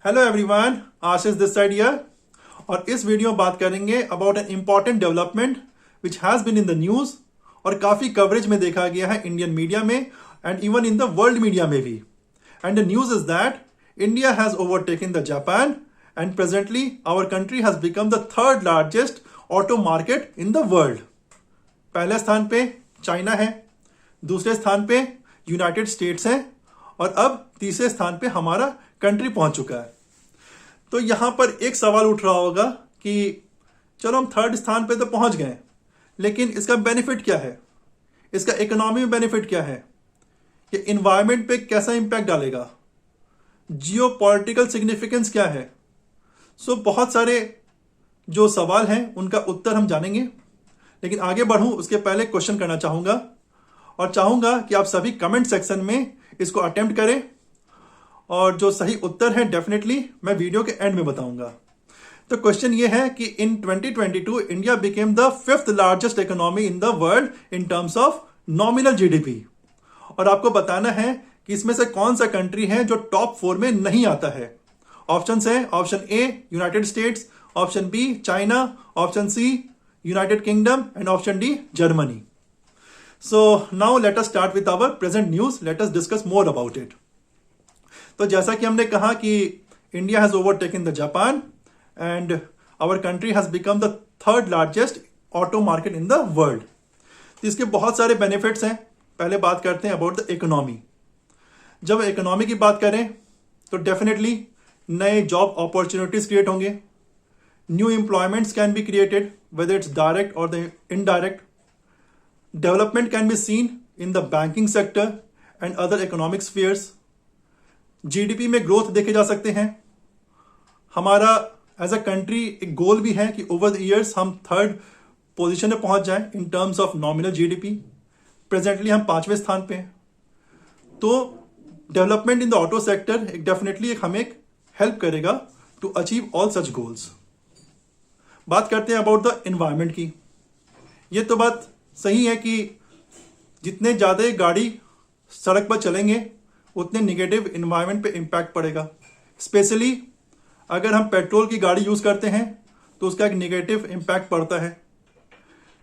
Hello everyone, Ashish this side here. और इस video में बात करेंगे about an important development which has been in the news और काफी कवरेज में देखा गया है इंडियन मीडिया में and even in the world media में भी। And the news is that India has overtaken the Japan and presently our country has become the third largest auto market in the world. पहले स्थान पे China है, दूसरे स्थान पे United states है और अब तीसरे स्थान पे हमारा कंट्री पहुंच चुका है। तो यहां पर एक सवाल उठ रहा होगा कि चलो हम थर्ड स्थान पे तो पहुंच गए, लेकिन इसका बेनिफिट क्या है, इसका इकोनॉमी में बेनिफिट क्या है, ये इन्वायरमेंट पे कैसा इंपैक्ट डालेगा, जियो पॉलिटिकल सिग्निफिकेंस क्या है। सो बहुत सारे जो सवाल हैं उनका उत्तर हम जानेंगे, लेकिन आगे बढ़ूं उसके पहले क्वेश्चन करना चाहूंगा और चाहूंगा कि आप सभी कमेंट सेक्शन में इसको अटेम्प्ट करें और जो सही उत्तर है डेफिनेटली मैं वीडियो के एंड में बताऊंगा। तो क्वेश्चन ये है कि इन 2022 India became the fifth largest economy in the world in terms of nominal GDP. और आपको बताना है कि इसमें से कौन सा कंट्री है जो टॉप 4 में नहीं आता है। ऑप्शन है option A United States, option B China, option C United Kingdom and option D Germany. So now let us start with our present news. Let us discuss more about it. तो जैसा कि हमने कहा कि India has overtaken the Japan and our country has become the third largest auto market in the world. तो इसके बहुत सारे बेनिफिट्स हैं। पहले बात करते हैं अबाउट द इकोनॉमी। जब इकोनॉमी की बात करें तो डेफिनेटली नए जॉब अपॉर्चुनिटीज क्रिएट होंगे, new employments can be created whether it's direct और the indirect. Development can be seen in the banking sector and other economic spheres. GDP में growth देखे जा सकते हैं। हमारा एज अ कंट्री एक गोल भी है कि ओवर द ईयर्स हम थर्ड पोजीशन में पहुंच जाएं in terms of nominal GDP. Presently हम 5वें स्थान पे हैं। तो development in the auto sector एक डेफिनेटली हमें हेल्प करेगा to achieve all such goals. बात करते हैं अबाउट द एनवायरमेंट की। ये तो बात सही है कि जितने ज़्यादा गाड़ी सड़क पर चलेंगे उतने निगेटिव इन्वायरमेंट पे इम्पैक्ट पड़ेगा। स्पेशली अगर हम पेट्रोल की गाड़ी यूज़ करते हैं तो उसका एक निगेटिव इम्पैक्ट पड़ता है।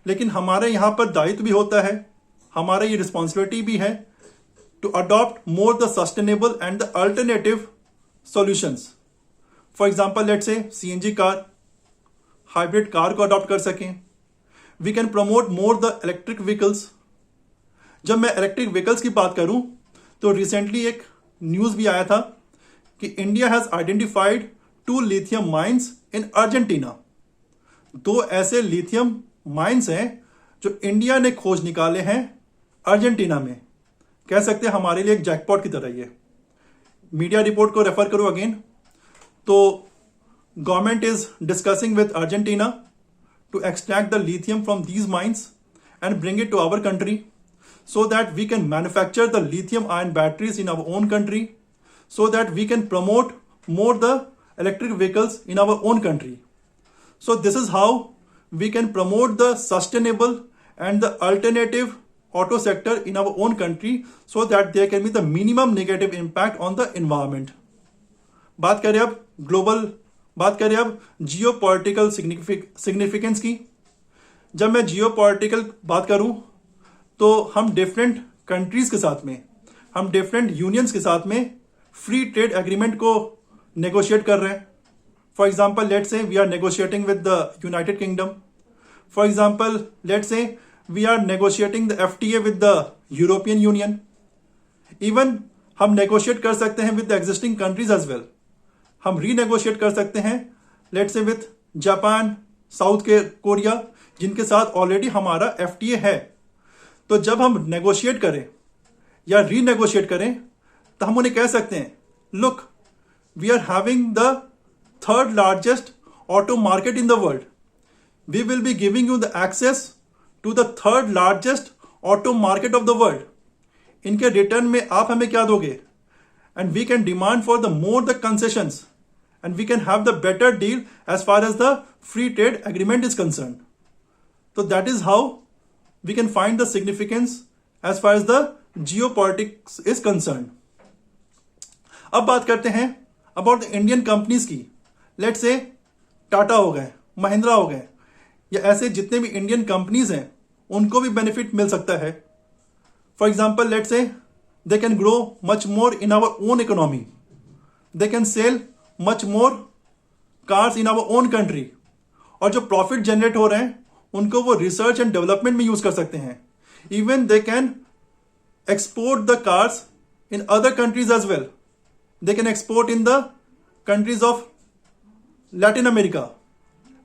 लेकिन हमारे यहाँ पर दायित्व भी होता है, हमारा ये रिस्पॉन्सिबिलिटी भी है to adopt more the sustainable and the alternative solutions. For example let's say CNG car, hybrid car को अडॉप्ट कर सकें। We can promote more the electric vehicles. जब मैं इलेक्ट्रिक व्हीकल्स की बात करूं तो रिसेंटली एक न्यूज भी आया था कि India has identified 2 lithium mines in Argentina. 2 ऐसे लिथियम माइंस हैं जो इंडिया ने खोज निकाले हैं अर्जेंटीना में। कह सकते हैं हमारे लिए एक जैकपॉट की तरह। ये मीडिया रिपोर्ट को रेफर करो अगेन। तो government is discussing with Argentina to extract the lithium from these mines and bring it to our country so that we can manufacture the lithium ion batteries in our own country, so that we can promote more the electric vehicles in our own country. So this is how we can promote the sustainable and the alternative auto sector in our own country so that there can be the minimum negative impact on the environment. बात करें अब जियो political significance की। जब मैं जियो political बात करूं तो हम डिफरेंट कंट्रीज के साथ में, हम डिफरेंट यूनियंस के साथ में फ्री ट्रेड एग्रीमेंट को नेगोशिएट कर रहे हैं। For example let's say we are negotiating with the United Kingdom. For example let's say we are negotiating the FTA with the European Union. Even हम negotiate कर सकते हैं with the existing countries as well. हम renegotiate कर सकते हैं let's say with Japan, south Korea, जिनके साथ ऑलरेडी हमारा एफटीए है। तो जब हम नेगोशिएट करें या रीनेगोशिएट करें तो हम उन्हें कह सकते हैं, look we are having the third largest auto market in the world, we will be giving you the access to the third largest auto market of the world. इनके रिटर्न में आप हमें क्या दोगे? And we can demand for the more the concessions and we can have the better deal as far as the free trade agreement is concerned. So that is how we can find the significance as far as the geopolitics is concerned. अब बात करते हैं about the Indian companies की, late से टाटा हो गए, महिंद्रा हो गए, या ऐसे जितने भी इंडियन कंपनीज हैं उनको भी बेनिफिट मिल सकता है. For example let say they can grow much more in our own economy, they can sell much more cars in our own country, और जो प्रॉफिट जनरेट हो रहे हैं उनको वो रिसर्च एंड डेवलपमेंट में यूज कर सकते हैं. Even they can export the cars in other countries as well. They can export in the countries of Latin America,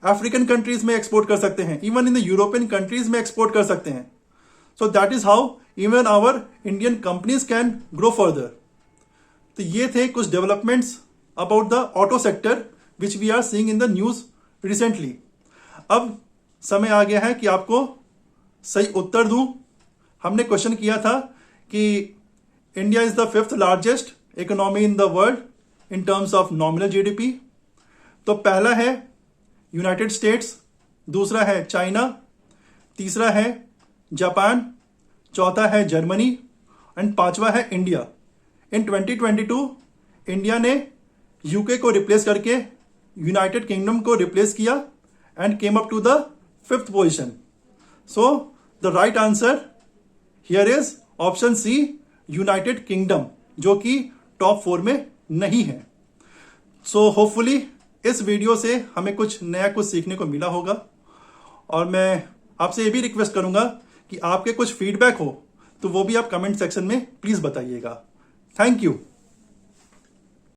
African countries में एक्सपोर्ट कर सकते हैं, even in the European countries में export कर सकते हैं. So that is how even our Indian companies can grow further. तो ये थे कुछ developments about the auto sector which we are seeing in the news recently. अब समय आ गया है कि आपको सही उत्तर दूं. हमने क्वेश्चन किया था कि India is the 5th largest economy in the world in terms of nominal GDP. तो पहला है यूनाइटेड स्टेट्स, दूसरा है चाइना, तीसरा है जापान, चौथा है जर्मनी एंड पांचवा है इंडिया. इन 2022 इंडिया ने यूके को रिप्लेस करके यूनाइटेड किंगडम को रिप्लेस किया and came up to the 5th position. So the right answer here is option C, United Kingdom, जो कि टॉप 4 में नहीं है. सो होपफुली इस वीडियो से हमें कुछ नया कुछ सीखने को मिला होगा, और मैं आपसे ये भी रिक्वेस्ट करूंगा कि आपके कुछ फीडबैक हो तो वो भी आप कमेंट सेक्शन में प्लीज बताइएगा. Thank you.